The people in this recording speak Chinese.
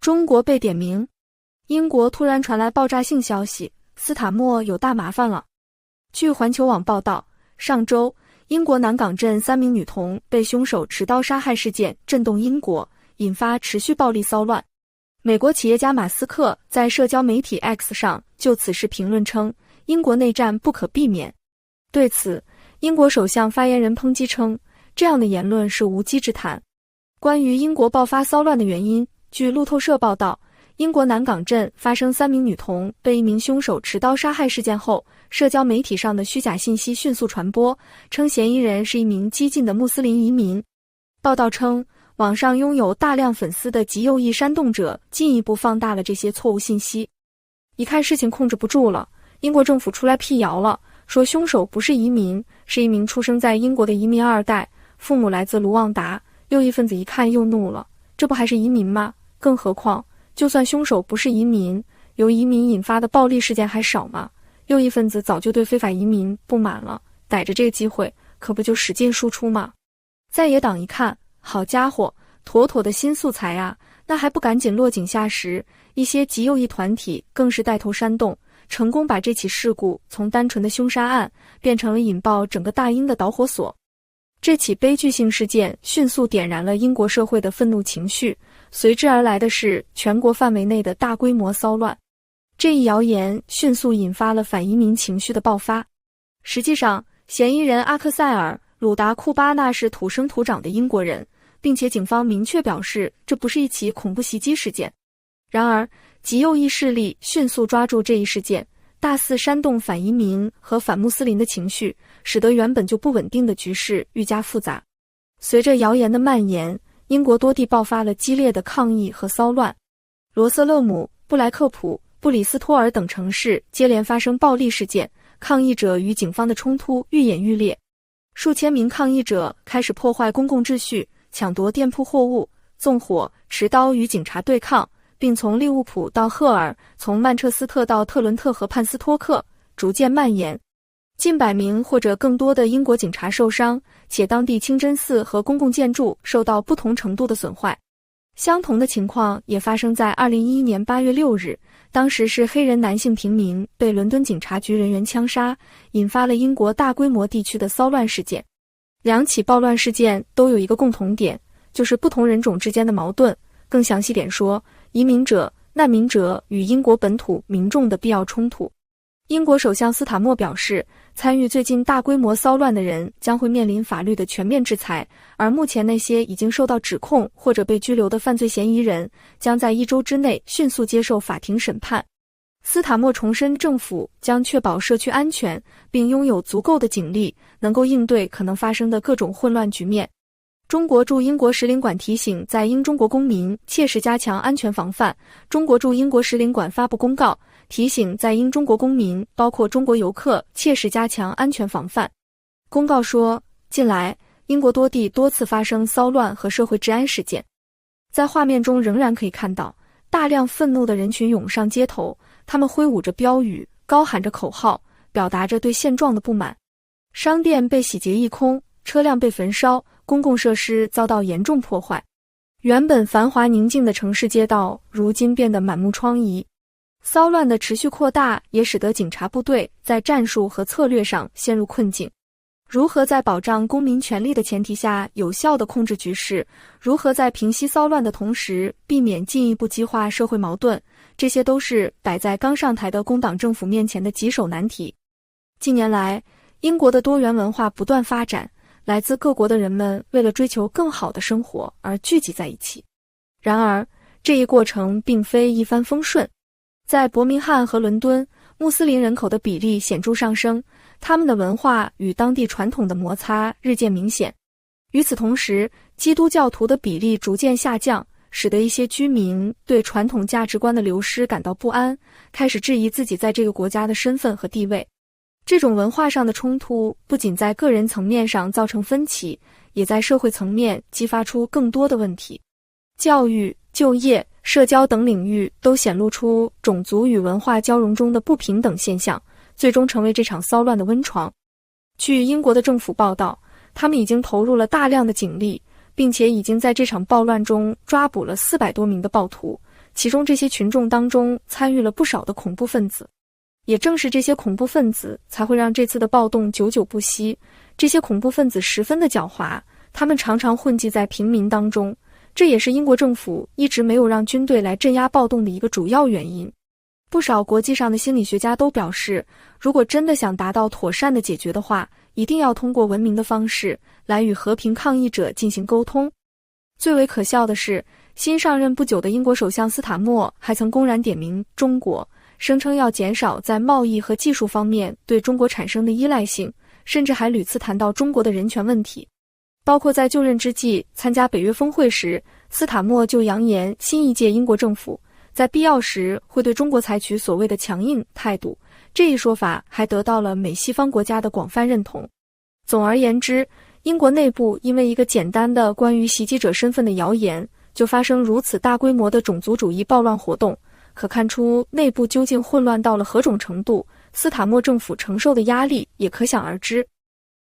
中国被点名，英国突然传来爆炸性消息，斯塔默有大麻烦了。据环球网报道，上周英国南港镇3名女童被凶手持刀杀害事件震动英国，引发持续暴力骚乱。美国企业家马斯克在社交媒体 X 上就此事评论称，英国内战不可避免。对此，英国首相发言人抨击称，这样的言论是无稽之谈。关于英国爆发骚乱的原因，据路透社报道，英国南港镇发生3名女童被一名凶手持刀杀害事件后，社交媒体上的虚假信息迅速传播，称嫌疑人是一名激进的穆斯林移民。报道称，网上拥有大量粉丝的极右翼煽动者进一步放大了这些错误信息。一看事情控制不住了，英国政府出来辟谣了，说凶手不是移民，是一名出生在英国的移民2代，父母来自卢旺达。右翼分子一看又怒了，这不还是移民吗？更何况，就算凶手不是移民，由移民引发的暴力事件还少吗？右翼分子早就对非法移民不满了，逮着这个机会，可不就使劲输出吗？在野党一看，好家伙，妥妥的新素材啊，那还不赶紧落井下石？一些极右翼团体更是带头煽动，成功把这起事故从单纯的凶杀案变成了引爆整个大英的导火索。这起悲剧性事件迅速点燃了英国社会的愤怒情绪，随之而来的是全国范围内的大规模骚乱。这一谣言迅速引发了反移民情绪的爆发。实际上，嫌疑人阿克塞尔·鲁达库巴纳是土生土长的英国人，并且警方明确表示这不是一起恐怖袭击事件。然而，极右翼势力迅速抓住这一事件，大肆煽动反移民和反穆斯林的情绪，使得原本就不稳定的局势愈加复杂。随着谣言的蔓延，英国多地爆发了激烈的抗议和骚乱。罗瑟勒姆、布莱克普、布里斯托尔等城市接连发生暴力事件，抗议者与警方的冲突愈演愈烈。数千名抗议者开始破坏公共秩序，抢夺店铺货物，纵火、持刀与警察对抗，并从利物浦到赫尔，从曼彻斯特到特伦特和潘斯托克，逐渐蔓延。近百名或者更多的英国警察受伤，且当地清真寺和公共建筑受到不同程度的损坏。相同的情况也发生在2011年8月6日，当时是黑人男性平民被伦敦警察局人员枪杀，引发了英国大规模地区的骚乱事件。两起暴乱事件都有一个共同点，就是不同人种之间的矛盾，更详细点说，移民者、难民者与英国本土民众的必要冲突。英国首相斯塔默表示，参与最近大规模骚乱的人将会面临法律的全面制裁，而目前那些已经受到指控或者被拘留的犯罪嫌疑人将在1周之内迅速接受法庭审判。斯塔默重申，政府将确保社区安全，并拥有足够的警力，能够应对可能发生的各种混乱局面。中国驻英国使领馆提醒在英中国公民切实加强安全防范。中国驻英国使领馆发布公告，提醒在英中国公民，包括中国游客，切实加强安全防范。公告说，近来英国多地多次发生骚乱和社会治安事件，在画面中仍然可以看到大量愤怒的人群涌上街头，他们挥舞着标语，高喊着口号，表达着对现状的不满。商店被洗劫一空，车辆被焚烧，公共设施遭到严重破坏。原本繁华宁静的城市街道，如今变得满目疮痍。骚乱的持续扩大也使得警察部队在战术和策略上陷入困境。如何在保障公民权利的前提下有效地控制局势，如何在平息骚乱的同时避免进一步激化社会矛盾，这些都是摆在刚上台的工党政府面前的棘手难题。近年来，英国的多元文化不断发展，来自各国的人们为了追求更好的生活而聚集在一起。然而，这一过程并非一帆风顺。在伯明翰和伦敦，穆斯林人口的比例显著上升，他们的文化与当地传统的摩擦日渐明显。与此同时，基督教徒的比例逐渐下降，使得一些居民对传统价值观的流失感到不安，开始质疑自己在这个国家的身份和地位。这种文化上的冲突不仅在个人层面上造成分歧，也在社会层面激发出更多的问题。教育、就业、社交等领域都显露出种族与文化交融中的不平等现象，最终成为这场骚乱的温床。据英国的政府报道，他们已经投入了大量的警力，并且已经在这场暴乱中抓捕了400多名的暴徒，其中这些群众当中参与了不少的恐怖分子。也正是这些恐怖分子才会让这次的暴动久久不息。这些恐怖分子十分的狡猾，他们常常混迹在平民当中，这也是英国政府一直没有让军队来镇压暴动的一个主要原因。不少国际上的心理学家都表示，如果真的想达到妥善的解决的话，一定要通过文明的方式来与和平抗议者进行沟通。最为可笑的是，新上任不久的英国首相斯塔默还曾公然点名中国，声称要减少在贸易和技术方面对中国产生的依赖性，甚至还屡次谈到中国的人权问题。包括在就任之际参加北约峰会时，斯塔默就扬言新一届英国政府在必要时会对中国采取所谓的强硬态度，这一说法还得到了美西方国家的广泛认同。总而言之，英国内部因为一个简单的关于袭击者身份的谣言，就发生如此大规模的种族主义暴乱活动，可看出内部究竟混乱到了何种程度，斯塔默政府承受的压力也可想而知。